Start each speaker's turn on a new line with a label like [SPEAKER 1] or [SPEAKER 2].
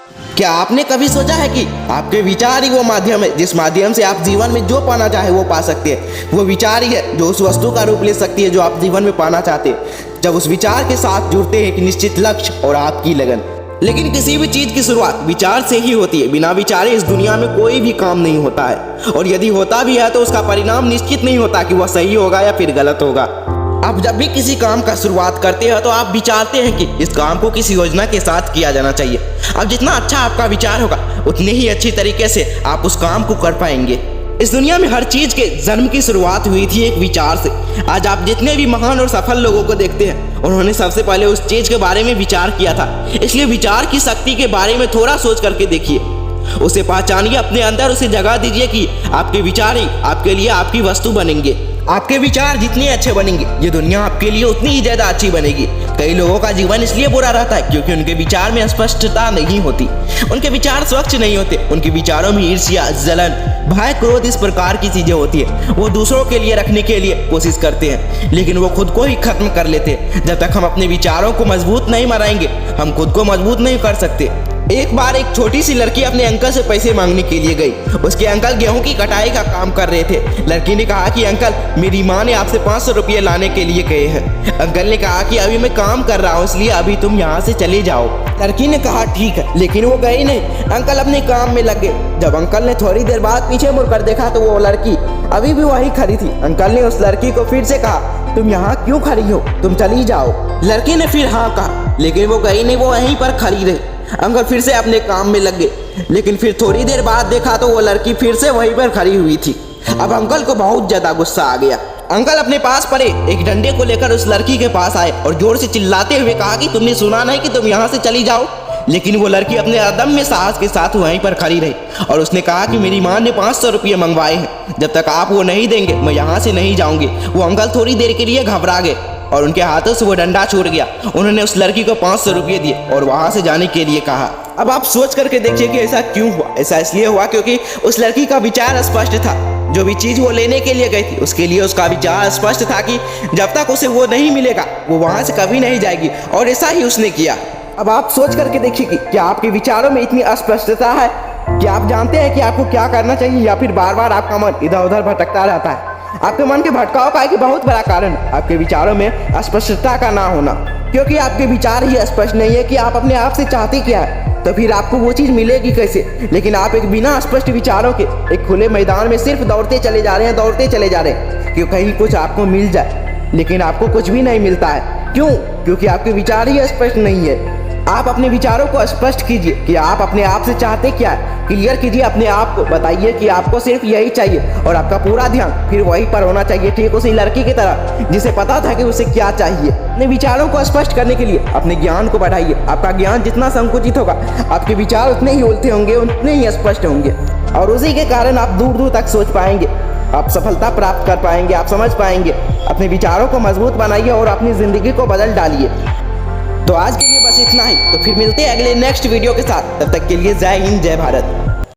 [SPEAKER 1] क्या आपने कभी सोचा है कि आपके विचार ही वो माध्यम है जिस माध्यम से आप जीवन में जो पाना चाहे वो पा सकते हैं। वो विचार ही है जो उस वस्तु का रूप ले सकती है जो आप जीवन में पाना चाहते हैं, जब उस विचार के साथ जुड़ते हैं एक निश्चित लक्ष्य और आपकी लगन। लेकिन किसी भी चीज की शुरुआत विचार से ही होती है। बिना विचारे इस दुनिया में कोई भी काम नहीं होता है, और यदि होता भी है तो उसका परिणाम निश्चित नहीं होता कि वह सही होगा या फिर गलत होगा। आप जब भी किसी काम का शुरुआत करते हो तो आप विचारते हैं कि इस काम को किसी योजना के साथ किया जाना चाहिए। अब जितना अच्छा आपका विचार होगा उतने ही अच्छी तरीके से आप उस काम को कर पाएंगे। इस दुनिया में हर चीज के जन्म की शुरुआत हुई थी एक विचार से। आज आप जितने भी महान और सफल लोगों को देखते हैं उन्होंने सबसे पहले उस चीज के बारे में विचार किया था। इसलिए विचार की शक्ति के बारे में थोड़ा सोच करके देखिए, उसे पहचानिए, अपने अंदर उसे जगह दीजिए कि आपके विचार ही आपके लिए आपकी वस्तु बनेंगे। आपके विचार जितने अच्छे बनेंगे ये दुनिया आपके लिए उतनी ही ज्यादा अच्छी बनेगी। कई लोगों का जीवन इसलिए बुरा रहता है क्योंकि उनके विचार में स्पष्टता नहीं होती, उनके विचार स्वच्छ नहीं होते, उनके विचारों में ईर्ष्या, जलन, भय, क्रोध इस प्रकार की चीजें होती है। वो दूसरों के लिए रखने के लिए कोशिश करते हैं लेकिन वो खुद को ही खत्म कर लेते हैं। जब तक हम अपने विचारों को मजबूत नहीं बनाएंगे हम खुद को मजबूत नहीं कर सकते। एक बार एक छोटी सी लड़की अपने अंकल से पैसे मांगने के लिए गई। उसके अंकल गेहूं की कटाई का काम कर रहे थे। लड़की ने कहा कि अंकल, मेरी माँ ने आपसे 500 रुपये लाने के लिए कहे हैं। अंकल ने कहा कि अभी मैं काम कर रहा हूँ इसलिए अभी तुम यहाँ से चले जाओ। लड़की ने कहा ठीक है, लेकिन वो गई नहीं। अंकल अपने काम में लग गए। जब अंकल ने थोड़ी देर बाद पीछे मुड़कर देखा तो वो लड़की अभी भी वहीं खड़ी थी। अंकल ने उस लड़की को फिर से कहा, तुम यहाँ क्यों खड़ी हो, तुम चली जाओ। लड़की ने फिर हाँ कहा, लेकिन वो गई नहीं, वो वहीं पर खड़ी रही। अंकल फिर से अपने काम में लग गए, लेकिन फिर थोड़ी देर बाद देखा तो वो लड़की फिर से वहीं पर खड़ी हुई थी। अब अंकल को बहुत ज्यादा गुस्सा आ गया। अंकल अपने पास पड़े एक डंडे को लेकर उस लड़की के पास आए और जोर से चिल्लाते हुए कहा कि तुमने सुना नहीं कि तुम यहाँ से चली जाओ। लेकिन वो लड़की अपने अदम्य साहस के साथ वहीं पर खड़ी रही और उसने कहा कि मेरी माँ ने 500 रुपये मंगवाए हैं, जब तक आप वो नहीं देंगे मैं यहाँ से नहीं जाऊंगी। वो अंकल थोड़ी देर के लिए घबरा गए और उनके हाथों से वो डंडा छूट गया। उन्होंने उस लड़की को 500 रुपये दिए और वहां से जाने के लिए कहा। अब आप सोच करके देखिए कि ऐसा क्यों हुआ। ऐसा इसलिए हुआ क्योंकि उस लड़की का विचार स्पष्ट था। जो भी चीज वो लेने के लिए गई थी उसके लिए उसका विचार स्पष्ट था कि जब तक उसे वो नहीं मिलेगा वो वहां से कभी नहीं जाएगी, और ऐसा ही उसने किया। अब आप सोच करके देखिए कि क्या आपके विचारों में इतनी अस्पष्टता है कि आप जानते हैं कि आपको क्या करना चाहिए, या फिर बार बार आपका मन इधर उधर भटकता रहता है। आपके मन के भटकाव का एक बहुत बड़ा कारण आपके विचारों में अस्पष्टता का ना होना, क्योंकि आपके विचार ही स्पष्ट नहीं है कि आप अपने आप से चाहते क्या है, तो फिर आपको वो चीज मिलेगी कैसे। लेकिन आप एक बिना स्पष्ट विचारों के एक खुले मैदान में सिर्फ दौड़ते चले जा रहे हैं कि कहीं कुछ आपको मिल जाए, लेकिन आपको कुछ भी नहीं मिलता है। क्यों? क्योंकि आपके विचार ही स्पष्ट नहीं है। आप अपने विचारों को स्पष्ट कीजिए कि आप अपने आप से चाहते क्या है। क्लियर कीजिए अपने आप को, बताइए कि आपको सिर्फ यही चाहिए और आपका पूरा ध्यान फिर वहीं पर होना चाहिए, ठीक उसी लड़की की तरह जिसे पता था कि उसे क्या चाहिए। अपने विचारों को स्पष्ट करने के लिए अपने ज्ञान को बढ़ाइए। आपका ज्ञान जितना संकुचित होगा आपके विचार उतने ही उलटे होंगे, उतने ही स्पष्ट होंगे, और उसी के कारण आप दूर दूर तक सोच पाएंगे, आप सफलता प्राप्त कर पाएंगे, आप समझ पाएंगे। अपने विचारों को मजबूत बनाइए और अपनी जिंदगी को बदल डालिए। तो आज के लिए बस इतना ही, तो फिर मिलते हैं अगले नेक्स्ट वीडियो के साथ। तब तक के लिए जय हिंद, जय भारत।